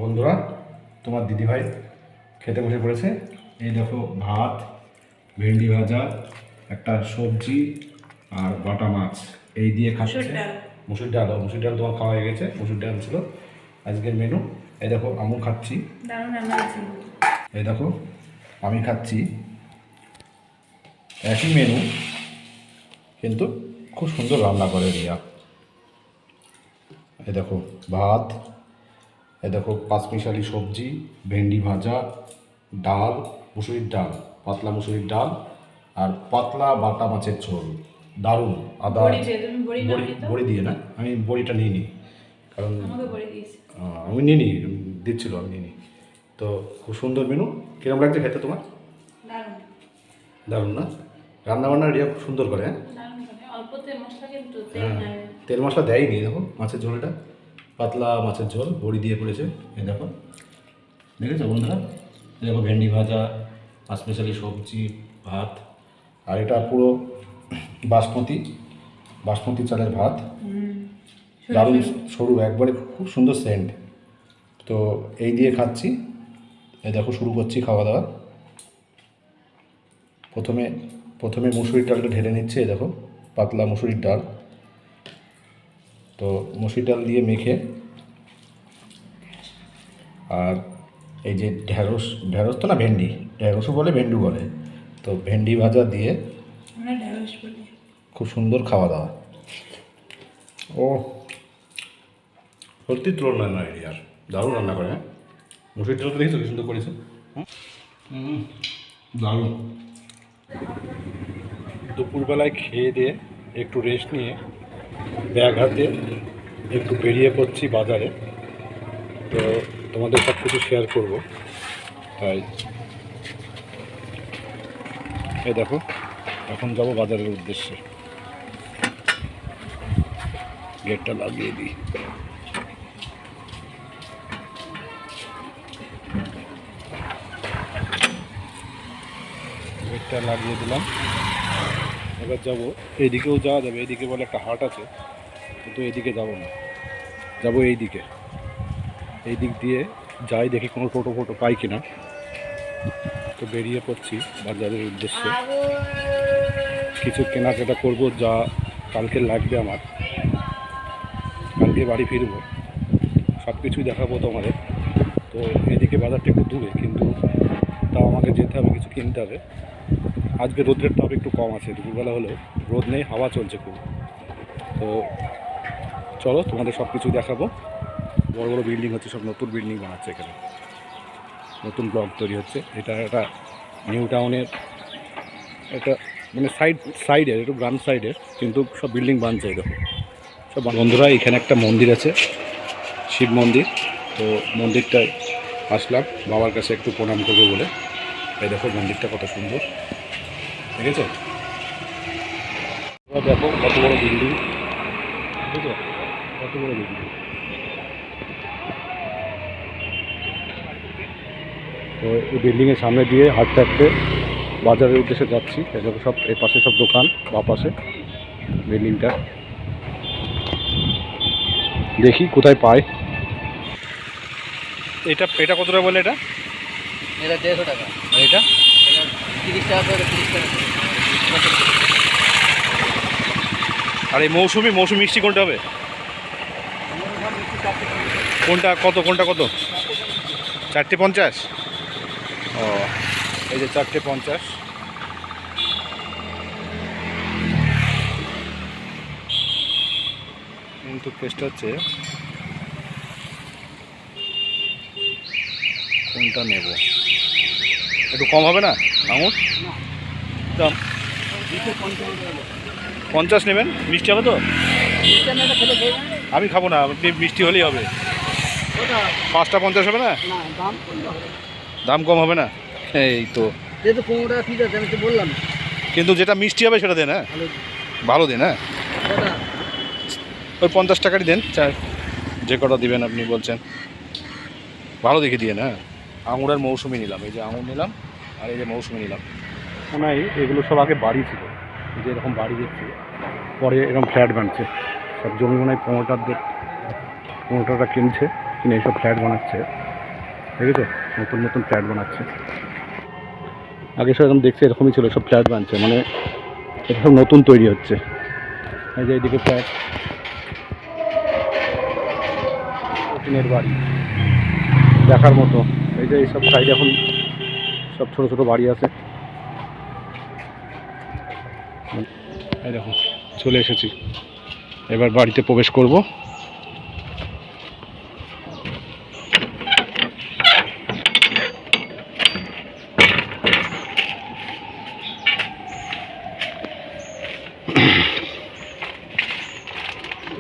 বন্ধুরা, তোমার দিদিভাই খেতে বসে পড়েছে। এই দেখো, ভাত, ভেন্ডি ভাজা, একটা সবজি আর বাটা মাছ এই দিয়ে খাচ্ছে। মুসুর ডাল তোমার খাওয়া হয়ে গেছে। মুসুর ডাল ছিল আজকের মেনু। এই দেখো, আমু খাচ্ছি। এই দেখো, আমি খাচ্ছি। একই মেনু, কিন্তু খুব সুন্দর রান্না করে রিয়া। এই দেখো ভাত, এই দেখো পাঁচমিশালি সবজি, ভেন্ডি ভাজা, ডাল, মুসুরির ডাল, পাতলা মুসুরির ডাল, আর পাতলা বাটা মাছের ঝোল। দারুণ। আদা বড়ি দিয়ে না, আমি বড়িটা নিইনি, কারণ আমি নিইনি, দিচ্ছিল, আমি নিইনি। তো খুব সুন্দর মেনু। কিরম লাগছে খেতে তোমার? দারুণ না? রান্নাবান্না রিয়া খুব সুন্দর করে। হ্যাঁ, তেল মশলা দেয়নি। দেখো মাছের ঝোলটা পাতলা মাছের ঝোল, বড়ি দিয়ে করেছে। এই দেখো, দেখেছো বন্ধুরা? দেখো ভেন্ডি ভাজা, স্পেশালি সবজি, ভাত, আর এটা পুরো বাসমতি চালের ভাত। দারুণ সরু, একবারে খুব সুন্দর সেন্ট। তো এই দিয়ে খাচ্ছি। এই দেখো, শুরু করছি খাওয়া দাওয়া। প্রথমে মুসুরির ডালটা ঢেলে নিচ্ছে। এই দেখো, পাতলা মুসুরির ডাল। তো মুসুরির ডাল দিয়ে মেখে, আর এই যে ঢ্যাঁড়স তো না, ঢ্যাঁড়সও বলে, ভেন্ডু বলে। তো ভেন্ডি ভাজা দিয়ে খুব সুন্দর খাওয়া দাওয়া। ও সত্যি তুলনা নয় আর, দারুণ রান্না করে। হ্যাঁ, মুসুরির ডাল তো দেখেছো কি সুন্দর করেছে। দারুণ। দুপুরবেলায় খেয়ে দিয়ে একটু রেস্ট নিয়ে ব্যাগ হাতে একটু বেরিয়ে পড়ছি বাজারে। তো তোমাদের সব কিছু শেয়ার করবো, তাই এই দেখো, এখন যাব বাজারের উদ্দেশ্যে। গেটটা লাগিয়ে দিই। গেটটা লাগিয়ে দিলাম। এবার যাব, এইদিকেও যাওয়া যাবে। এইদিকে বলে একটা হাট আছে, কিন্তু এইদিকে যাব না, যাবো এই দিক দিয়ে যাই, দেখি কোনো টোটো পাই কিনা। তো বেরিয়ে পড়ছি বাজারের উদ্দেশ্যে। কিছু কেনাকাটা করব, যা কালকে লাগবে আমার। কালকে বাড়ি ফিরবো, সব কিছুই দেখাবো তোমাদের। তো এদিকে বাজারটা একটু দূরে, কিন্তু তাও আমাকে যেতে হবে, কিছু কিনতে হবে। আজকে রোদ্রের তাপ একটু কম আছে, দুপুরবেলা হলেও রোদ নেই, হাওয়া চলছে খুব। তো চলো, তোমাদের সব কিছু দেখাবো। বড় বড় বিল্ডিং হচ্ছে, সব নতুন বিল্ডিং বানাচ্ছে এখানে, নতুন ব্লক তৈরি হচ্ছে। এটা একটা নিউ টাউনের, এটা মানে সাইডের, একটু গ্রাম সাইডের, কিন্তু সব বিল্ডিং বানছে। দেখো সব। বন্ধুরা, এখানে একটা মন্দির আছে, শিব মন্দির। তো মন্দিরটায় আসলাম বাবার কাছে একটু প্রণাম করবো বলে। এই দেখো মন্দিরটা কত সুন্দর, দেখেছো? দেখো কত বড় বিল্ডিং, বুঝেছো? কত বড় বিল্ডিং। তো এই বিল্ডিংয়ের সামনে দিয়ে হাঁটতে হাঁটতে বাজারের উদ্দেশ্যে যাচ্ছি। এগুলো সব, এর পাশে সব দোকান, বা পাশে বিল্ডিংটা। দেখি কোথায় পাই। এটা কত টাকা বলে? এটা 150 টাকা। আর এটা 30 টাকা করে, 30 টাকা। আর এই মৌসুমি মিষ্টি কোনটা হবে? কোনটা কত? 450? ও, এই যে 450। কিন্তু কেসটা হচ্ছে কোনটা নেব। একটু কম হবে না আঙুর দাম? 50 নেবেন? মিষ্টি হবে তো? আমি খাবো না, আপনি মিষ্টি হলেই হবে। 5টা 50 হবে না? দাম কম হবে না? এই তো, যেহেতু 15 টাকা ঠিক আছে, আমি তো বললাম। কিন্তু যেটা মিষ্টি হবে সেটা দেন। হ্যাঁ, ভালো দিন। হ্যাঁ, ওই 50 টাকারই দেন, যে কটা দিবেন আপনি বলছেন, ভালো দেখে দিয়ে। হ্যাঁ, আঙুর আর মৌসুমি নিলাম। এই যে আঙুর নিলাম, আর এই যে মৌসুমি নিলাম। মনে হয় এগুলো সব আগে বাড়ি ছিল, যে এরকম বাড়ি দেখছি, পরে এরকম ফ্ল্যাট বানছে। সব জমি মনে হয় প্রমোটাররা কিনছে, কিনে এইসব ফ্ল্যাট বানাচ্ছে। দেখেছো নতুন নতুন ফ্ল্যাট বানাচ্ছে। আগে সব এরকম দেখছি এরকমই ছিল, সব ফ্ল্যাট বানছে, মানে এটা সব নতুন তৈরি হচ্ছে। এই যে এইদিকে ফ্ল্যাট, টিনের বাড়ি দেখার মতো। এই যে এইসব সাইডে এখন সব ছোট ছোট বাড়ি আছে। এই দেখো চলে এসেছি, এবার বাড়িতে প্রবেশ করব।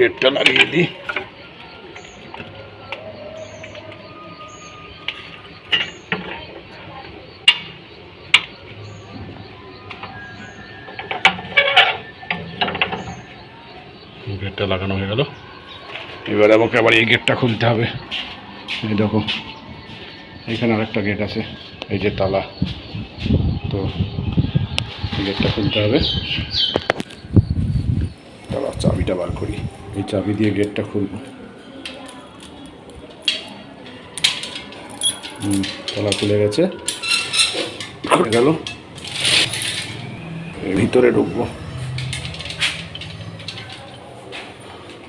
গেটটা লাগিয়ে দিই। গেটটা লাগানো হয়ে গেল, এবার আমাকে আবার এই গেটটা খুলতে হবে। এই দেখো এখানে আরেকটা গেট আছে, এই যে তালা, তো গেটটা খুলতে হবে। তালা চাবিটা বার করি, এই চাবি দিয়ে গেটটা খুলবো। তালা খুলে গেছে, খুলে গেল, ভিতরে ঢুকবো।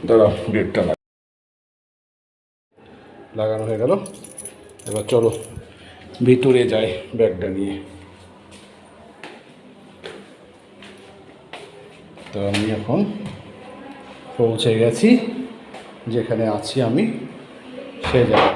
দাঁড়াও, গেটটা লাগানো হয়ে গেল, এবার চলো ভিতরে যাই ব্যাগটা নিয়ে। তো আমি এখন পৌঁছে গেছি যেখানে আছি আমি, সে জায়গায়।